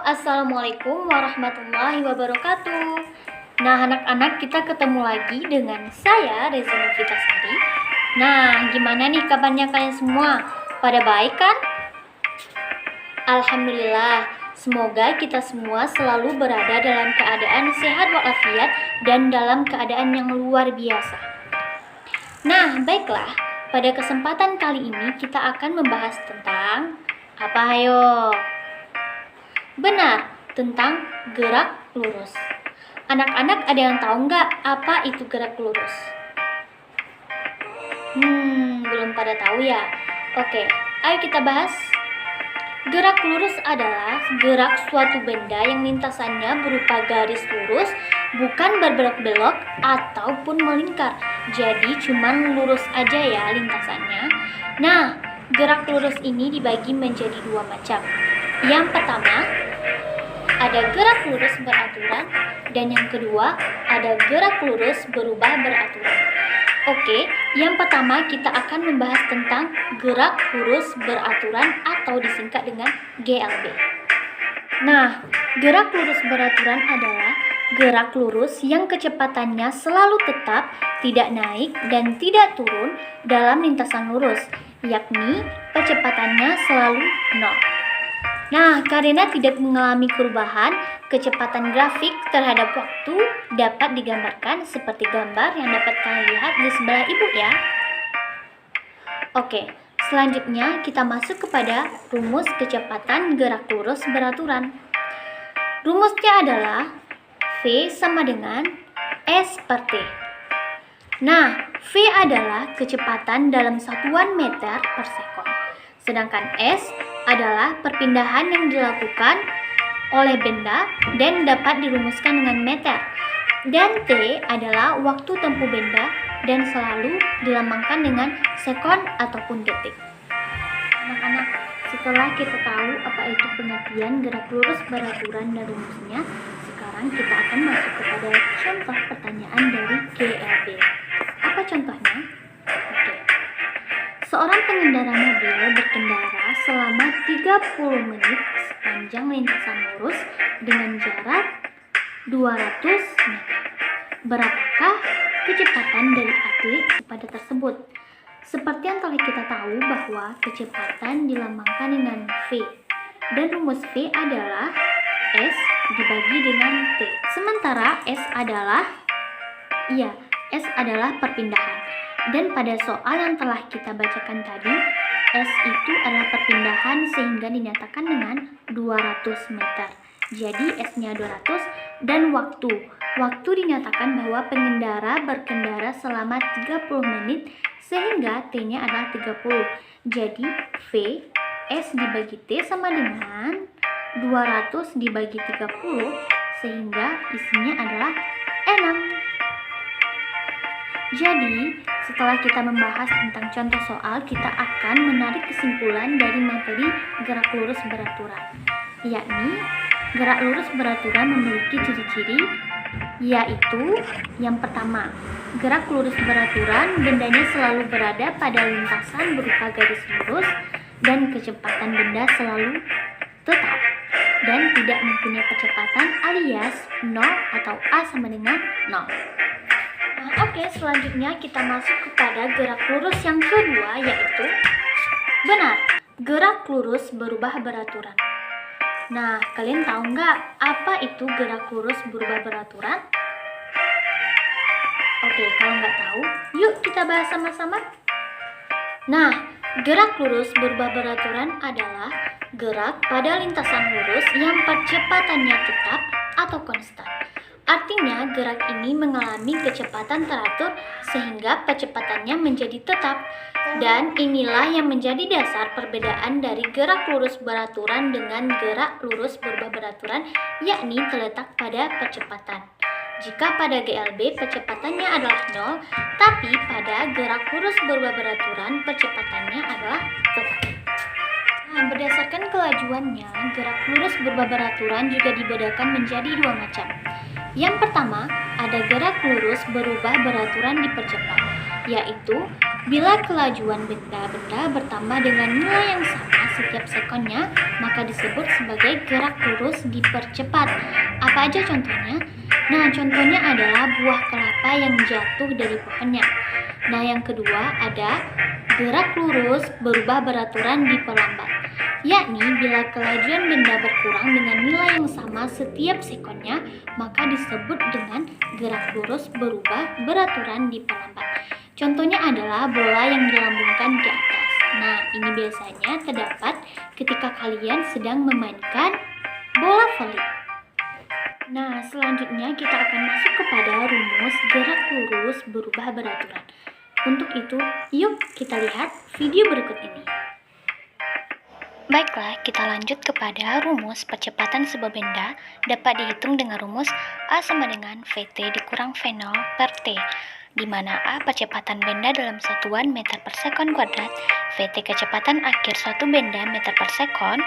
Assalamualaikum warahmatullahi wabarakatuh. Nah, anak-anak, kita ketemu lagi dengan saya, Reza Novitasari. Nah, gimana nih kabarnya kalian semua? Pada baik kan? Alhamdulillah, semoga kita semua selalu berada dalam keadaan sehat walafiat dan dalam keadaan yang luar biasa. Nah, baiklah, pada kesempatan kali ini kita akan membahas tentang apa, ayo? Benar, tentang gerak lurus. Anak-anak, ada yang tahu nggak apa itu gerak lurus? Belum pada tahu ya? Oke, ayo kita bahas. Gerak lurus adalah gerak suatu benda yang lintasannya berupa garis lurus, bukan berbelok-belok ataupun melingkar. Jadi cuman lurus aja ya lintasannya. Nah, gerak lurus ini dibagi menjadi dua macam. Yang pertama, ada gerak lurus beraturan, dan yang kedua, ada gerak lurus berubah beraturan. Oke, yang pertama kita akan membahas tentang gerak lurus beraturan atau disingkat dengan GLB. Nah, gerak lurus beraturan adalah gerak lurus yang kecepatannya selalu tetap, tidak naik dan tidak turun dalam lintasan lurus, yakni kecepatannya selalu 0. Nah, karena tidak mengalami perubahan, kecepatan grafik terhadap waktu dapat digambarkan seperti gambar yang dapat kalian lihat di sebelah ibu ya. Oke, selanjutnya kita masuk kepada rumus kecepatan gerak lurus beraturan. Rumusnya adalah V sama dengan S per T. Nah, V adalah kecepatan dalam satuan meter per sekon, sedangkan S adalah perpindahan yang dilakukan oleh benda dan dapat dirumuskan dengan meter. Dan T adalah waktu tempuh benda dan selalu dilambangkan dengan sekon ataupun detik. Anak-anak, setelah kita tahu apa itu pengertian gerak lurus beraturan dan rumusnya, sekarang kita akan masuk kepada contoh pertanyaan dari GLB. Apa contohnya? Oke. Seorang pengendara mobil berkendara selama 30 menit sepanjang lintasan lurus dengan jarak 200 meter. Berapakah kecepatan dari atlet pada tersebut? Seperti yang telah kita tahu bahwa kecepatan dilambangkan dengan V, dan rumus V adalah S dibagi dengan T. Sementara S adalah perpindahan. Dan pada soal yang telah kita bacakan tadi, S itu adalah perpindahan sehingga dinyatakan dengan 200 meter. Jadi S-nya 200 dan waktu. Waktu dinyatakan bahwa pengendara berkendara selama 30 menit sehingga T-nya adalah 30. Jadi V S dibagi T sama dengan 200 dibagi 30 sehingga isinya adalah 6. Jadi, setelah kita membahas tentang contoh soal, kita akan menarik kesimpulan dari materi gerak lurus beraturan, yakni gerak lurus beraturan memiliki ciri-ciri, yaitu yang pertama, gerak lurus beraturan bendanya selalu berada pada lintasan berupa garis lurus dan kecepatan benda selalu tetap dan tidak mempunyai kecepatan alias 0 atau A sama dengan 0. Oke, selanjutnya kita masuk kepada gerak lurus yang kedua, yaitu benar, gerak lurus berubah beraturan. Nah, kalian tahu nggak apa itu gerak lurus berubah beraturan? Oke, kalau nggak tahu, yuk kita bahas sama-sama. Nah, gerak lurus berubah beraturan adalah gerak pada lintasan lurus yang percepatannya tetap atau konstan. Artinya, gerak ini mengalami kecepatan teratur sehingga kecepatannya menjadi tetap. Dan inilah yang menjadi dasar perbedaan dari gerak lurus beraturan dengan gerak lurus berubah beraturan, yakni terletak pada percepatan. Jika pada GLB kecepatannya adalah 0, tapi pada gerak lurus berubah beraturan kecepatannya adalah tetap. Nah, berdasarkan kelajuannya, gerak lurus berubah beraturan juga dibedakan menjadi dua macam. Yang pertama, ada gerak lurus berubah beraturan dipercepat, yaitu Bila kelajuan benda-benda bertambah dengan nilai yang sama setiap sekonnya, maka disebut sebagai gerak lurus dipercepat. Apa aja contohnya? Nah, contohnya adalah buah kelapa yang jatuh dari pohonnya. Nah, yang kedua ada gerak lurus berubah beraturan diperlambat, yakni bila kelajuan benda berkurang dengan nilai yang sama setiap sekonnya, maka disebut dengan gerak lurus berubah beraturan diperlambat. Contohnya adalah bola yang dilambungkan ke atas. Nah, ini biasanya terdapat ketika kalian sedang memainkan bola voli. Nah, selanjutnya kita akan masuk kepada rumus gerak lurus berubah beraturan. Untuk itu, yuk kita lihat video berikut ini. Baiklah, kita lanjut kepada rumus percepatan sebuah benda dapat dihitung dengan rumus A sama dengan VT dikurang V0 per T, di mana A percepatan benda dalam satuan meter per sekon kuadrat, VT kecepatan akhir suatu benda meter per sekon,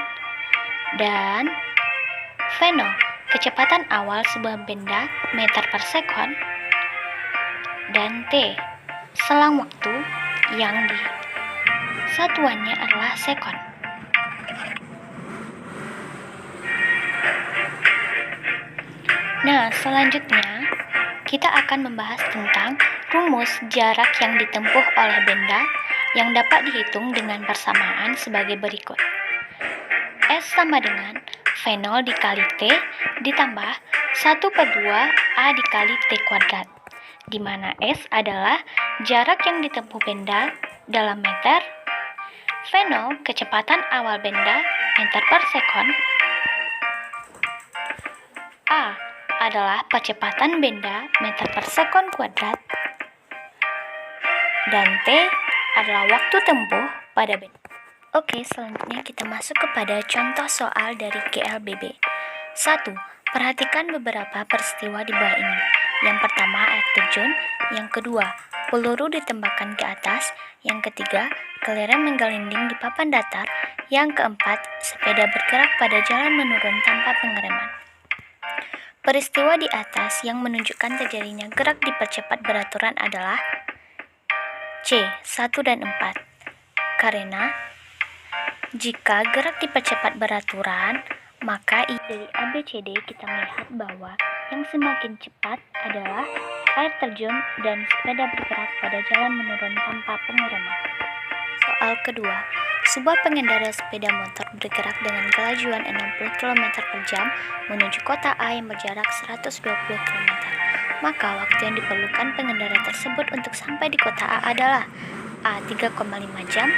dan V0 kecepatan awal sebuah benda meter per sekon, dan T selang waktu yang di satuannya adalah sekon. Nah, selanjutnya kita akan membahas tentang rumus jarak yang ditempuh oleh benda yang dapat dihitung dengan persamaan sebagai berikut. S sama dengan V0 dikali T ditambah 1/2 A dikali T kuadrat, di mana S adalah jarak yang ditempuh benda dalam meter, V0 kecepatan awal benda meter per sekon, A adalah percepatan benda meter per sekon kuadrat, dan T adalah waktu tempuh pada benda. Oke, selanjutnya kita masuk kepada contoh soal dari GLBB. 1. Perhatikan beberapa peristiwa di bawah ini. Yang pertama, air terjun. Yang kedua, peluru ditembakkan ke atas. Yang ketiga, kelereng menggelinding di papan datar. Yang keempat, sepeda bergerak pada jalan menurun tanpa pengereman. Peristiwa di atas yang menunjukkan terjadinya gerak dipercepat beraturan adalah C. 1 dan 4. Karena jika gerak dipercepat beraturan, maka dari ABCD kita melihat bahwa yang semakin cepat adalah air terjun dan sepeda bergerak pada jalan menurun tanpa pengereman. Soal kedua, sebuah pengendara sepeda motor bergerak dengan kelajuan 60 km per jam menuju kota A yang berjarak 120 km. Maka waktu yang diperlukan pengendara tersebut untuk sampai di kota A adalah A. 3,5 jam,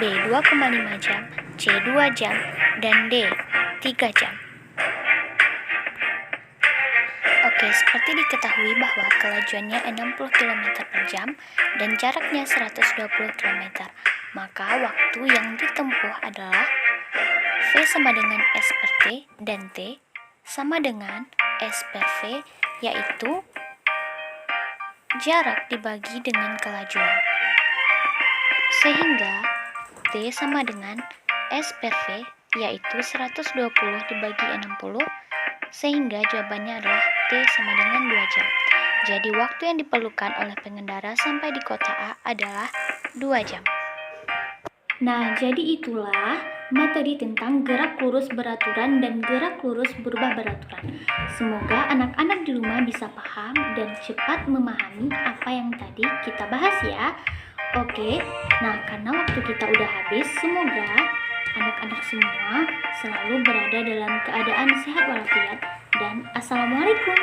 B. 2,5 jam, C. 2 jam, dan D. 3 jam. Oke, seperti diketahui bahwa kelajuannya 60 km per jam dan jaraknya 120 km. Maka waktu yang ditempuh adalah V sama dengan S per T dan T sama dengan S per V, yaitu jarak dibagi dengan kelajuan. Sehingga T sama dengan S per V, yaitu 120 dibagi 60, sehingga jawabannya adalah T sama dengan 2 jam. Jadi waktu yang diperlukan oleh pengendara sampai di kota A adalah 2 jam. Nah, jadi itulah materi tentang gerak lurus beraturan dan gerak lurus berubah beraturan. Semoga anak-anak di rumah bisa paham dan cepat memahami apa yang tadi kita bahas ya. Oke, nah karena waktu kita udah habis, semoga anak-anak semua selalu berada dalam keadaan sehat walafiat dan assalamualaikum.